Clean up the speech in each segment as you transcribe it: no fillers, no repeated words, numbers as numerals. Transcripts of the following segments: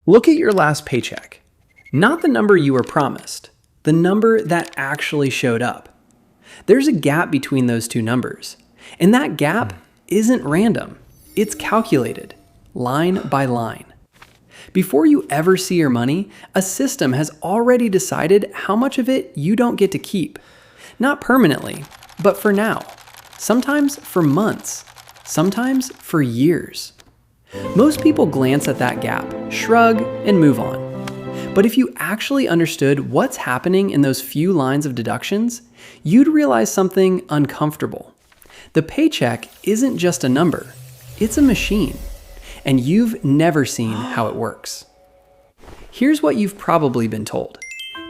Look at your last paycheck. Not the number you were promised, the number that actually showed up. There's a gap between those two numbers, and that gap isn't random. It's calculated, line by line. Before you ever see your money, a system has already decided how much of it you don't get to keep. Not permanently, but for now. Sometimes for months. Sometimes for years. Most people glance at that gap, shrug, and move on. But if you actually understood what's happening in those few lines of deductions, you'd realize something uncomfortable. The paycheck isn't just a number, it's a machine. And you've never seen how it works. Here's what you've probably been told.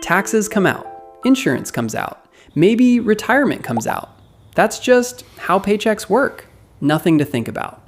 Taxes come out, insurance comes out, maybe retirement comes out. That's just how paychecks work. Nothing to think about.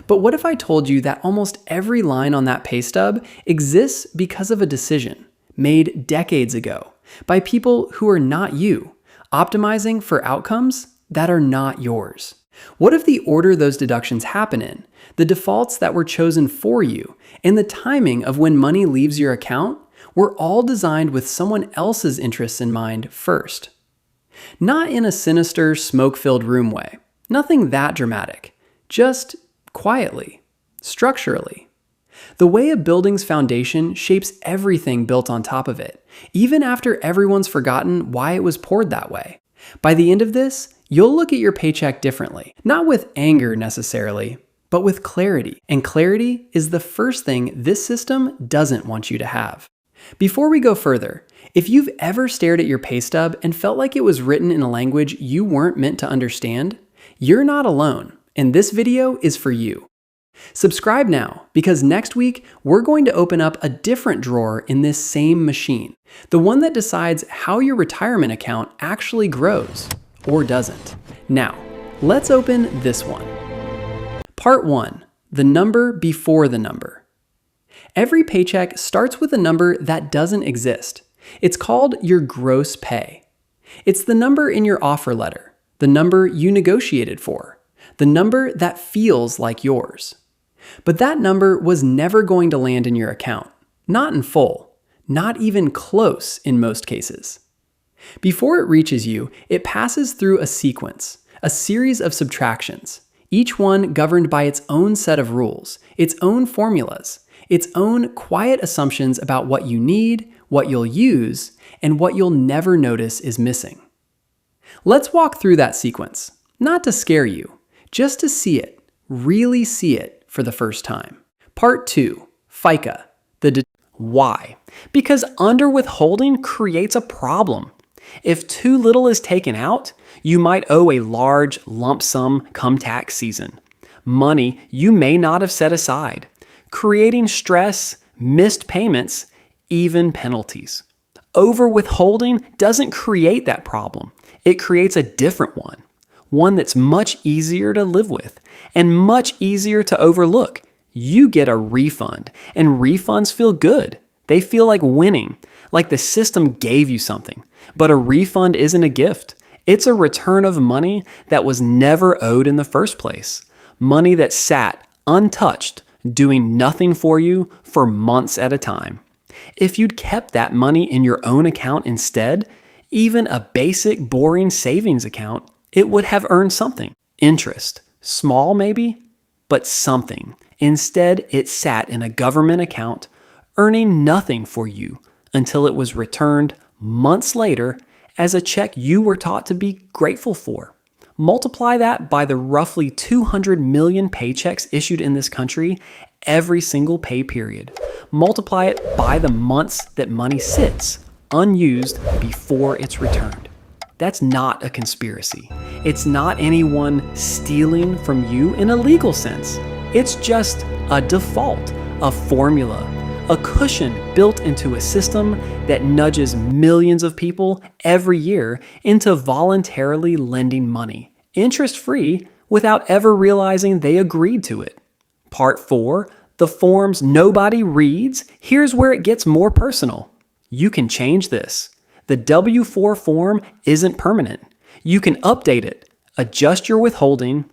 But what if I told you that almost every line on that pay stub exists because of a decision made decades ago by people who are not you, optimizing for outcomes that are not yours? What if the order those deductions happen in, the defaults that were chosen for you, and the timing of when money leaves your account were all designed with someone else's interests in mind first? Not in a sinister, smoke-filled room way. Nothing that dramatic. Just quietly, structurally. The way a building's foundation shapes everything built on top of it, even after everyone's forgotten why it was poured that way. By the end of this, you'll look at your paycheck differently. Not with anger necessarily, but with clarity. And clarity is the first thing this system doesn't want you to have. Before we go further, if you've ever stared at your pay stub and felt like it was written in a language you weren't meant to understand, you're not alone, and this video is for you. Subscribe now, because next week we're going to open up a different drawer in this same machine, the one that decides how your retirement account actually grows, or doesn't. Now, let's open this one. Part 1, the number before the number. Every paycheck starts with a number that doesn't exist. It's called your gross pay. It's the number in your offer letter, the number you negotiated for, the number that feels like yours. But that number was never going to land in your account. Not in full. Not even close in most cases. Before it reaches you, it passes through a sequence, a series of subtractions, each one governed by its own set of rules, its own formulas, its own quiet assumptions about what you need, what you'll use, and what you'll never notice is missing. Let's walk through that sequence, not to scare you, just to see it, really see it for the first time. Part 2, FICA. Why? Because under withholding creates a problem. If too little is taken out, you might owe a large lump sum come tax season. Money you may not have set aside, creating stress, missed payments, even penalties. Over withholding doesn't create that problem. It creates a different one that's much easier to live with and much easier to overlook. You get a refund, and refunds feel good. They feel like winning, like the system gave you something. But a refund isn't a gift. It's a return of money that was never owed in the first place. Money that sat untouched, doing nothing for you for months at a time. If you'd kept that money in your own account instead, even a basic, boring savings account, it would have earned something. Interest. Small maybe, but something. Instead, it sat in a government account, earning nothing for you until it was returned months later as a check you were taught to be grateful for. Multiply that by the roughly 200 million paychecks issued in this country every single pay period. Multiply it by the months that money sits unused before it's returned. That's not a conspiracy. It's not anyone stealing from you in a legal sense. It's just a default, a formula, a cushion built into a system that nudges millions of people every year into voluntarily lending money, interest-free, without ever realizing they agreed to it. Part 4, the forms nobody reads. Here's where it gets more personal. You can change this. The W-4 form isn't permanent. You can update it, adjust your withholding,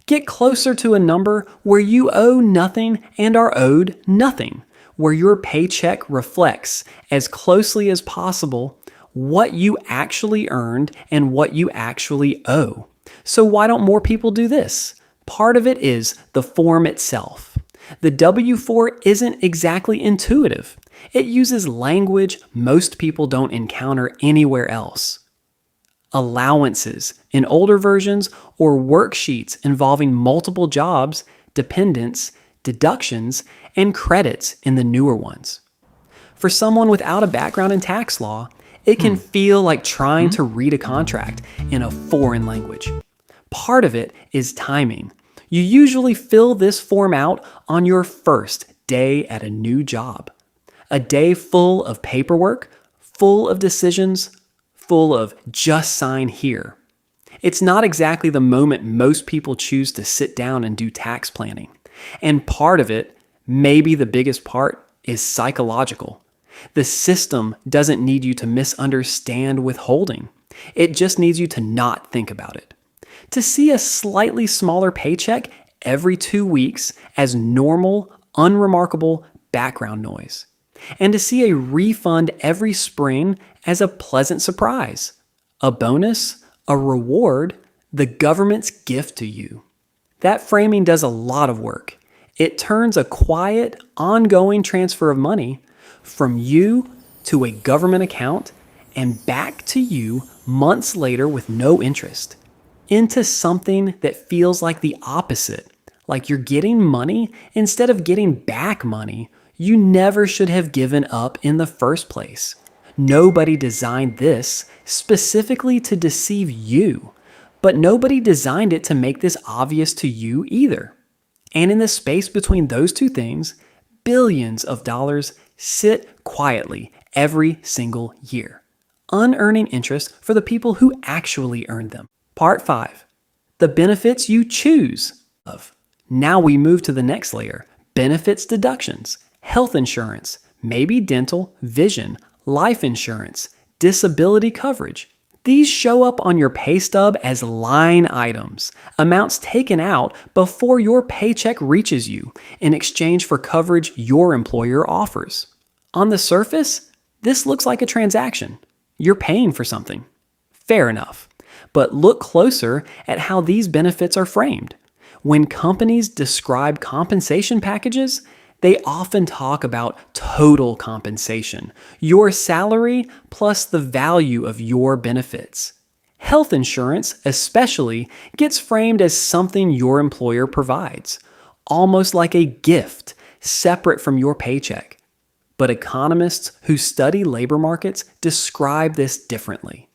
get closer to a number where you owe nothing and are owed nothing, where your paycheck reflects as closely as possible what you actually earned and what you actually owe. So why don't more people do this? Part of it is the form itself. The W-4 isn't exactly intuitive. It uses language most people don't encounter anywhere else. Allowances in older versions or worksheets involving multiple jobs, dependents, deductions, and credits in the newer ones. For someone without a background in tax law, it can feel like trying to read a contract in a foreign language. Part of it is timing. You usually fill this form out on your first day at a new job. A day full of paperwork, full of decisions, full of just sign here. It's not exactly the moment most people choose to sit down and do tax planning. And part of it, maybe the biggest part, is psychological. The system doesn't need you to misunderstand withholding. It just needs you to not think about it. To see a slightly smaller paycheck every 2 weeks as normal, unremarkable background noise. And to see a refund every spring as a pleasant surprise, a bonus, a reward, the government's gift to you. That framing does a lot of work. It turns a quiet, ongoing transfer of money from you to a government account and back to you months later with no interest, into something that feels like the opposite, like you're getting money instead of getting back money you never should have given up in the first place. Nobody designed this specifically to deceive you, but nobody designed it to make this obvious to you either. And in the space between those two things, billions of dollars sit quietly every single year, unearning interest for the people who actually earned them. Part 5, the benefits you choose of. Now we move to the next layer, benefits deductions, health insurance, maybe dental, vision, life insurance, disability coverage. These show up on your pay stub as line items, amounts taken out before your paycheck reaches you in exchange for coverage your employer offers. On the surface, this looks like a transaction. You're paying for something. Fair enough. But look closer at how these benefits are framed. When companies describe compensation packages, they often talk about total compensation, your salary plus the value of your benefits. Health insurance, especially, gets framed as something your employer provides, almost like a gift, separate from your paycheck. But economists who study labor markets describe this differently.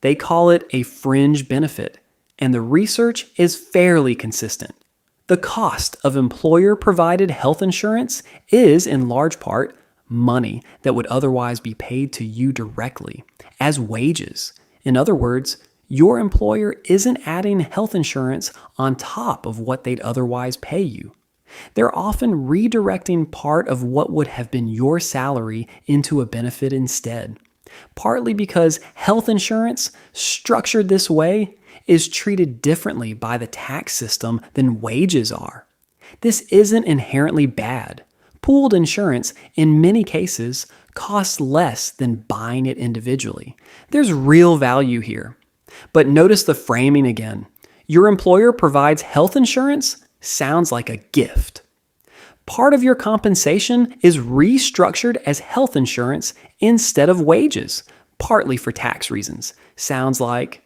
They call it a fringe benefit, and the research is fairly consistent. The cost of employer-provided health insurance is, in large part, money that would otherwise be paid to you directly as wages. In other words, your employer isn't adding health insurance on top of what they'd otherwise pay you. They're often redirecting part of what would have been your salary into a benefit instead, partly because health insurance, structured this way, is treated differently by the tax system than wages are. This isn't inherently bad. Pooled insurance, in many cases, costs less than buying it individually. There's real value here. But notice the framing again. Your employer provides health insurance sounds like a gift. Part of your compensation is restructured as health insurance instead of wages, partly for tax reasons. Sounds like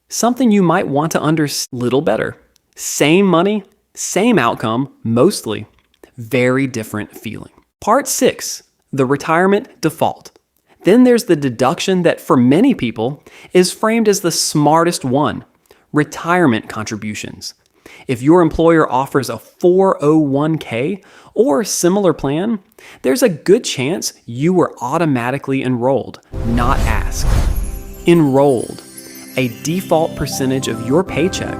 something you might want to understand a little better. Same money, same outcome, mostly. Very different feeling. Part 6, the retirement default. Then there's the deduction that for many people is framed as the smartest one, retirement contributions. If your employer offers a 401k or similar plan, there's a good chance you were automatically enrolled, not asked. Enrolled, a default percentage of your paycheck,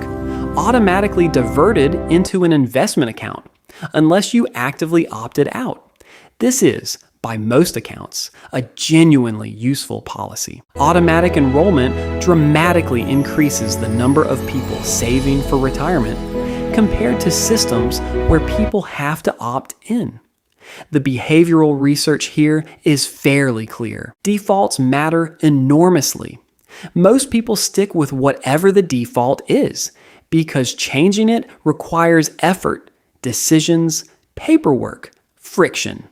automatically diverted into an investment account, unless you actively opted out. This is, by most accounts, a genuinely useful policy. Automatic enrollment dramatically increases the number of people saving for retirement compared to systems where people have to opt in. The behavioral research here is fairly clear. Defaults matter enormously. Most people stick with whatever the default is because changing it requires effort, decisions, paperwork, friction.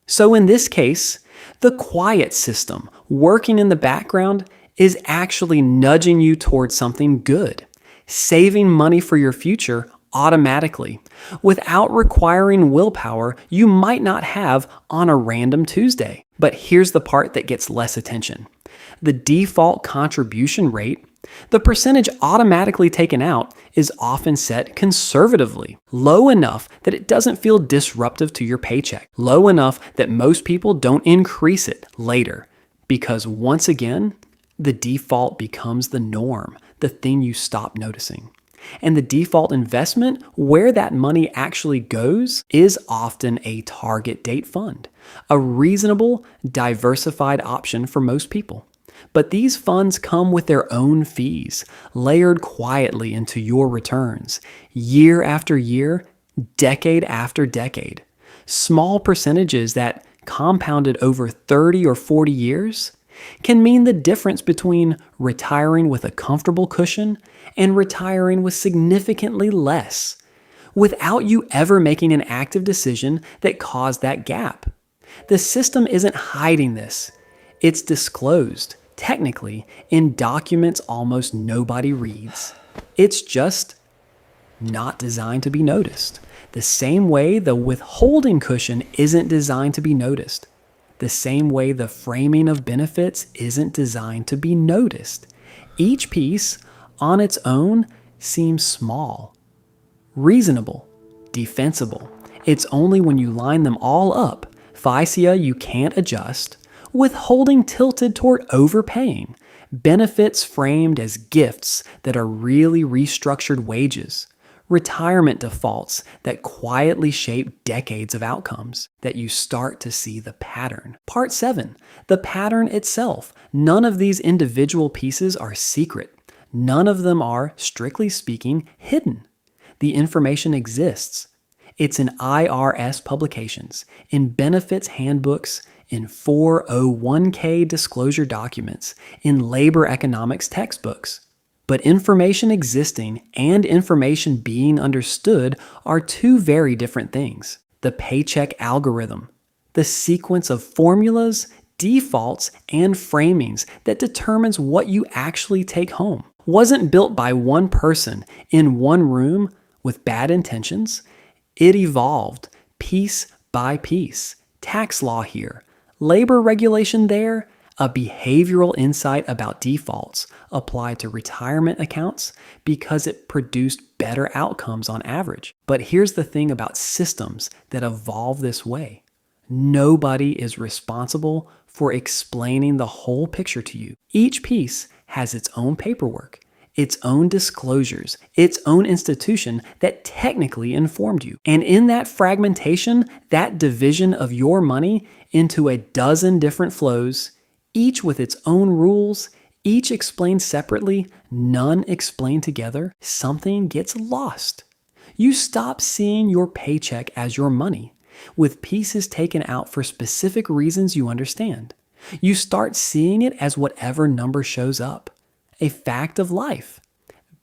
So in this case, the quiet system working in the background is actually nudging you towards something good, saving money for your future automatically, without requiring willpower you might not have on a random Tuesday. But here's the part that gets less attention. The default contribution rate, the percentage automatically taken out, is often set conservatively, low enough that it doesn't feel disruptive to your paycheck, low enough that most people don't increase it later, because once again, the default becomes the norm, the thing you stop noticing. And the default investment, where that money actually goes, is often a target date fund, a reasonable, diversified option for most people. But these funds come with their own fees, layered quietly into your returns, year after year, decade after decade. Small percentages that, compounded over 30 or 40 years, can mean the difference between retiring with a comfortable cushion and retiring with significantly less, without you ever making an active decision that caused that gap. The system isn't hiding this. It's disclosed, technically, in documents almost nobody reads. It's just not designed to be noticed. The same way the withholding cushion isn't designed to be noticed. The same way the framing of benefits isn't designed to be noticed. Each piece, on its own, seems small, reasonable, defensible. It's only when you line them all up, FICA you can't adjust, withholding tilted toward overpaying, benefits framed as gifts that are really restructured wages, retirement defaults that quietly shape decades of outcomes, that you start to see the pattern. Part 7, the pattern itself. None of these individual pieces are secret. None of them are, strictly speaking, hidden. The information exists. It's in IRS publications, in benefits handbooks, in 401k disclosure documents, in labor economics textbooks. But information existing and information being understood are two very different things. The paycheck algorithm, the sequence of formulas, defaults, and framings that determines what you actually take home, wasn't built by one person in one room with bad intentions. It evolved piece by piece. Tax law here, labor regulation there, a behavioral insight about defaults applied to retirement accounts because it produced better outcomes on average. But here's the thing about systems that evolve this way. Nobody is responsible for explaining the whole picture to you. Each piece has its own paperwork, its own disclosures, its own institution that technically informed you. And in that fragmentation, that division of your money into a dozen different flows, each with its own rules, each explained separately, none explained together, something gets lost. You stop seeing your paycheck as your money, with pieces taken out for specific reasons you understand. You start seeing it as whatever number shows up, a fact of life,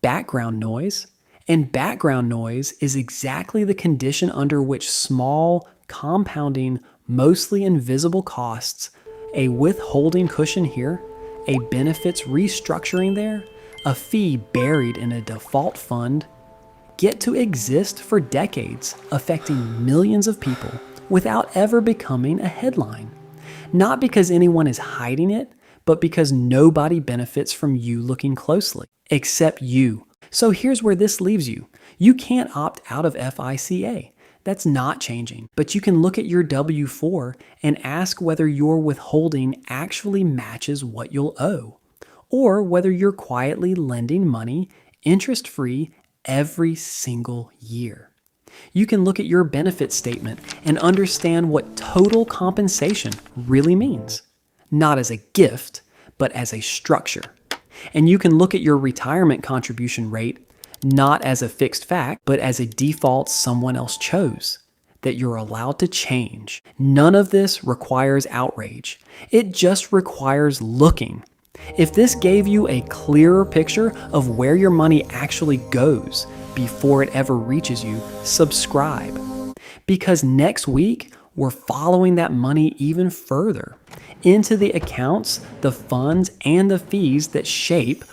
background noise. And background noise is exactly the condition under which small, compounding, mostly invisible costs, a withholding cushion here, a benefits restructuring there, a fee buried in a default fund, get to exist for decades, affecting millions of people without ever becoming a headline. Not because anyone is hiding it, but because nobody benefits from you looking closely, except you. So here's where this leaves you. You can't opt out of FICA. That's not changing. But you can look at your W-4 and ask whether your withholding actually matches what you'll owe, or whether you're quietly lending money interest-free every single year. You can look at your benefit statement and understand what total compensation really means, not as a gift, but as a structure. And you can look at your retirement contribution rate not as a fixed fact, but as a default someone else chose. that you're allowed to change. None of this requires outrage. It just requires looking. If this gave you a clearer picture of where your money actually goes before it ever reaches you, subscribe. Because next week, we're following that money even further into the accounts, the funds, and the fees that shape